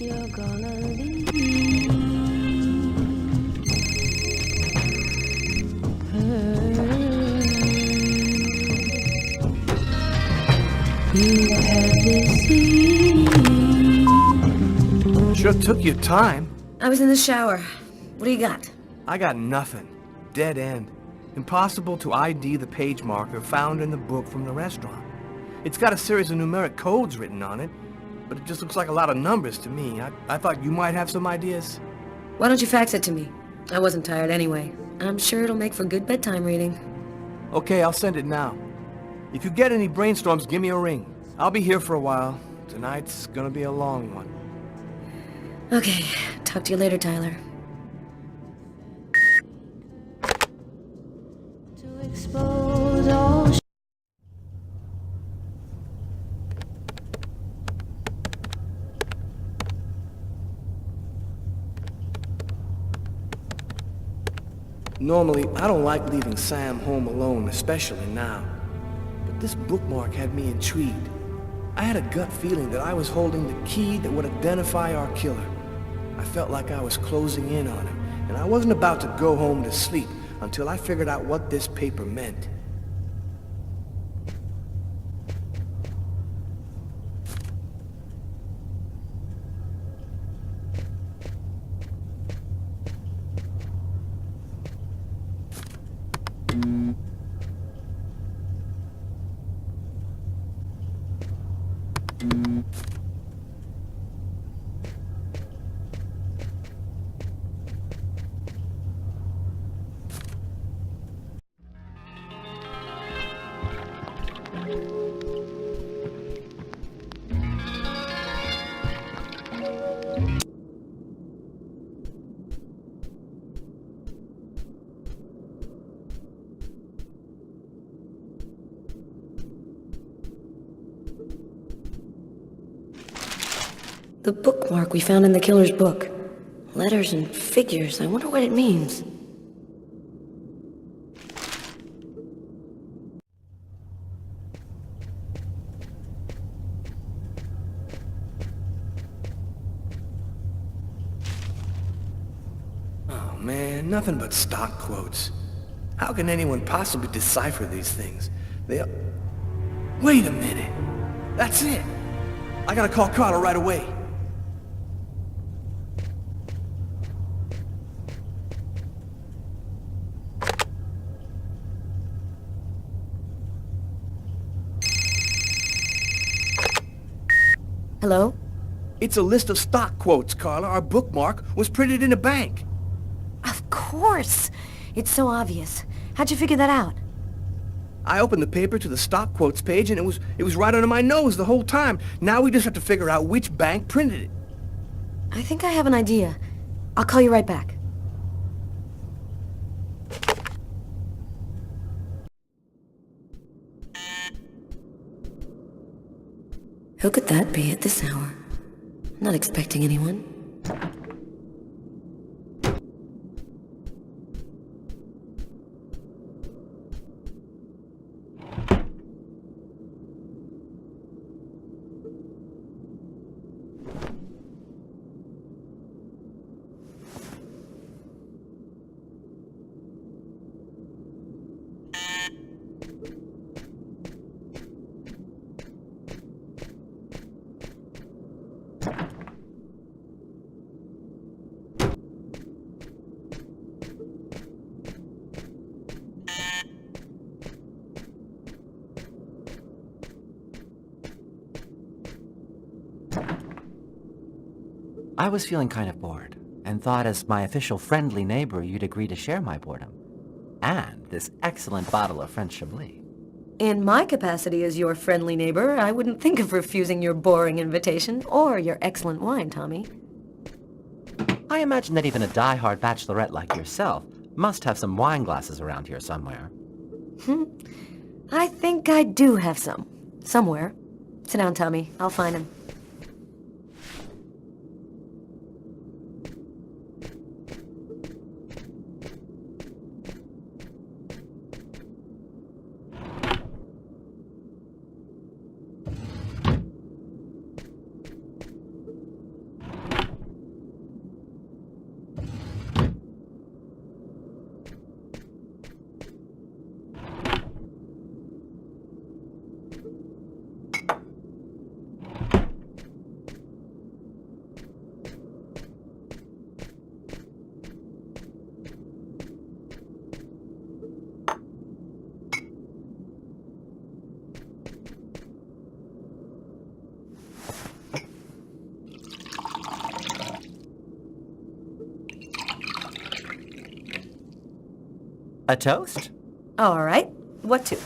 you're gonna leave her. You had deceived. Sure took your time. I was in the shower. What do you got? I got nothing. Dead end. Impossible to ID the page marker found in the book from the restaurant. It's got a series of numeric codes written on it, but it just looks like a lot of numbers to me. I thought you might have some ideas. Why don't you fax it to me? I wasn't tired anyway. I'm sure it'll make for good bedtime reading. Okay, I'll send it now. If you get any brainstorms, give me a ring. I'll be here for a while. Tonight's gonna be a long one. Okay, talk to you later, Tyler. To expose all Normally, I don't like leaving Sam home alone, especially now. But this bookmark had me intrigued. I had a gut feeling that I was holding the key that would identify our killer. I felt like I was closing in on him, and I wasn't about to go home to sleep until I figured out what this paper meant. The bookmark we found in the killer's book. Letters and figures. I wonder what it means. Oh man, nothing but stock quotes. How can anyone possibly decipher these things? Wait a minute. That's it. I gotta call Carla right away. Hello? It's a list of stock quotes, Carla. Our bookmark was printed in a bank. Of course! It's so obvious. How'd you figure that out? I opened the paper to the stock quotes page and it was right under my nose the whole time. Now we just have to figure out which bank printed it. I think I have an idea. I'll call you right back. Who could that be at this hour? Not expecting anyone. I was feeling kind of bored, and thought as my official friendly neighbor you'd agree to share my boredom. And this excellent bottle of French Chablis. In my capacity as your friendly neighbor, I wouldn't think of refusing your boring invitation or your excellent wine, Tommy. I imagine that even a die-hard bachelorette like yourself must have some wine glasses around here somewhere. I think I do have some. Somewhere. Sit down, Tommy. I'll find him. A toast? All right. What to?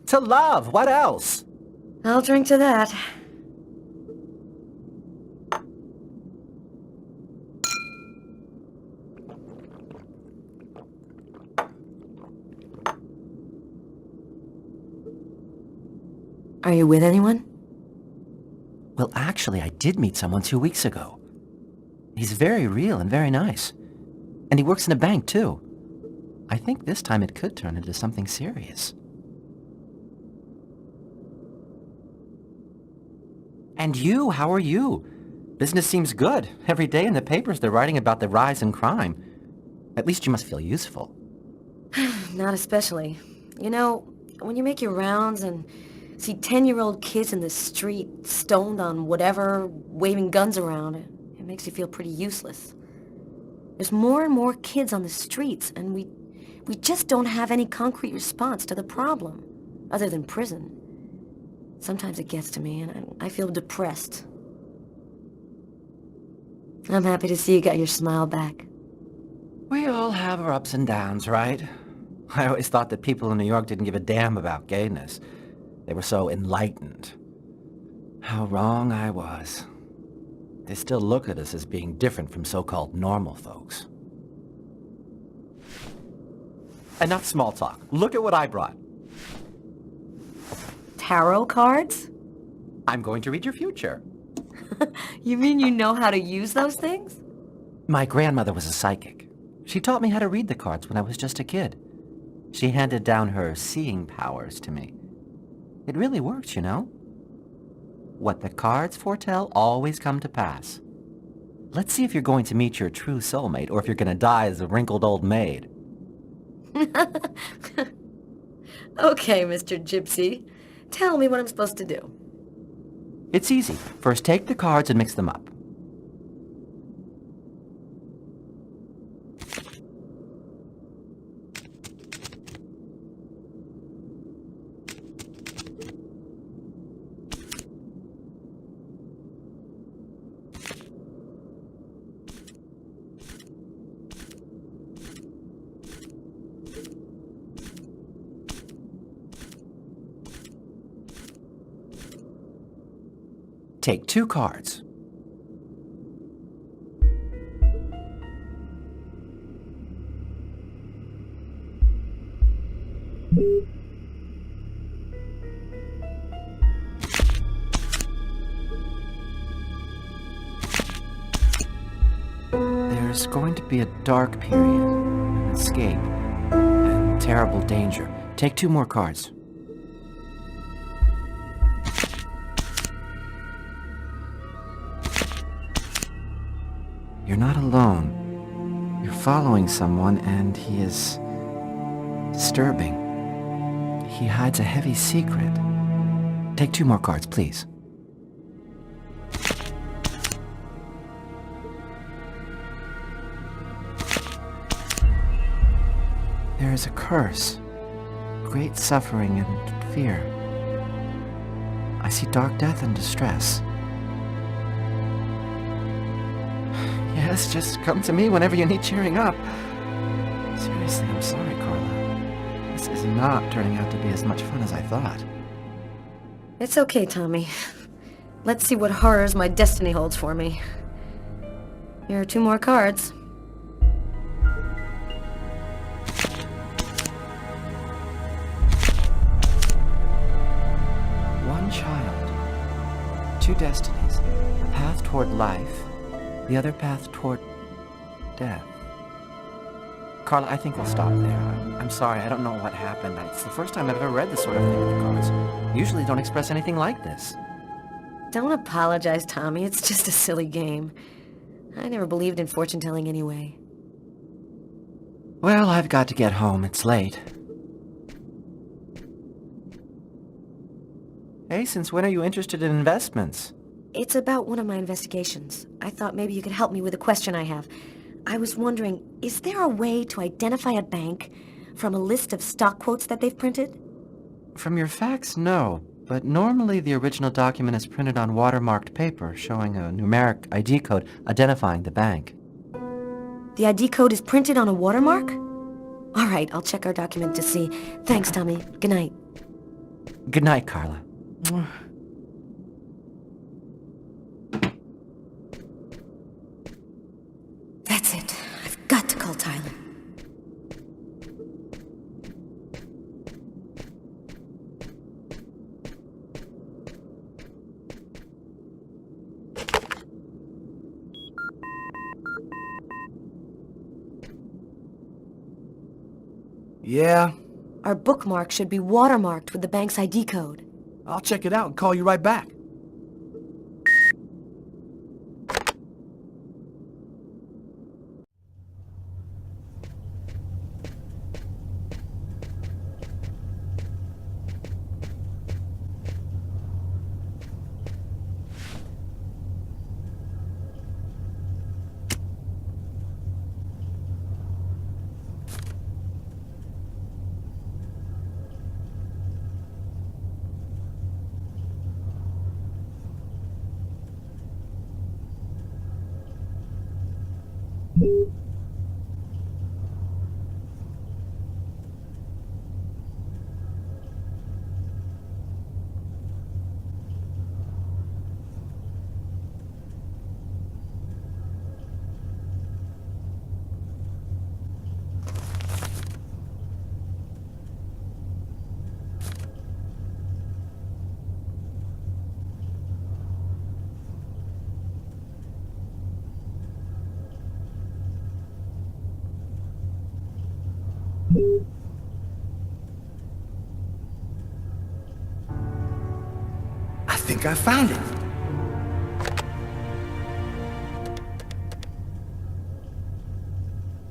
To love. What else? I'll drink to that. Are you with anyone? Well, actually, I did meet someone 2 weeks ago. He's very real and very nice. And he works in a bank, too. I think this time it could turn into something serious. And you, how are you? Business seems good. Every day in the papers they're writing about the rise in crime. At least you must feel useful. Not especially. You know, when you make your rounds and see 10-year-old kids in the street, stoned on whatever, waving guns around, it makes you feel pretty useless. There's more and more kids on the streets, and we just don't have any concrete response to the problem, other than prison. Sometimes it gets to me, and I feel depressed. I'm happy to see you got your smile back. We all have our ups and downs, right? I always thought that people in New York didn't give a damn about gayness. They were so enlightened. How wrong I was. They still look at us as being different from so-called normal folks. Enough small talk. Look at what I brought. Tarot cards? I'm going to read your future. You mean you know how to use those things? My grandmother was a psychic. She taught me how to read the cards when I was just a kid. She handed down her seeing powers to me. It really works, you know? What the cards foretell always come to pass. Let's see if you're going to meet your true soulmate or if you're going to die as a wrinkled old maid. Okay, Mr. Gypsy. Tell me what I'm supposed to do. It's easy. First, take the cards and mix them up. Take 2 cards. There's going to be a dark period, an escape, and terrible danger. Take 2 more cards. You're not alone. You're following someone, and he is disturbing. He hides a heavy secret. Take 2 more cards, please. There is a curse, great suffering and fear. I see dark death and distress. Yes, just come to me whenever you need cheering up. Seriously, I'm sorry, Carla. This is not turning out to be as much fun as I thought. It's okay, Tommy. Let's see what horrors my destiny holds for me. Here are 2 more cards. One child, 2 destinies, a path toward life, the other path toward death. Carla, I think we'll stop there. I'm sorry, I don't know what happened. It's the first time I've ever read this sort of thing with the cards. Usually don't express anything like this. Don't apologize, Tommy. It's just a silly game. I never believed in fortune-telling anyway. Well, I've got to get home. It's late. Hey, since when are you interested in investments? It's about one of my investigations. I thought maybe you could help me with a question I have. I was wondering, is there a way to identify a bank from a list of stock quotes that they've printed? From your facts, no. But normally the original document is printed on watermarked paper, showing a numeric ID code identifying the bank. The ID code is printed on a watermark? All right, I'll check our document to see. Thanks, Tommy. Good night. Good night, Carla. That's it. I've got to call Tyler. Yeah, Our bookmark should be watermarked with the bank's ID code. I'll check it out and call you right back. I think I found it.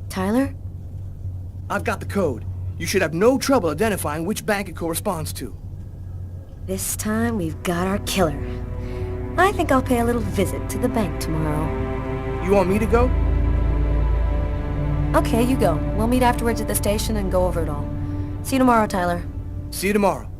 Tyler? I've got the code. You should have no trouble identifying which bank it corresponds to. This time we've got our killer. I think I'll pay a little visit to the bank tomorrow. You want me to go? Okay, you go. We'll meet afterwards at the station and go over it all. See you tomorrow, Tyler. See you tomorrow.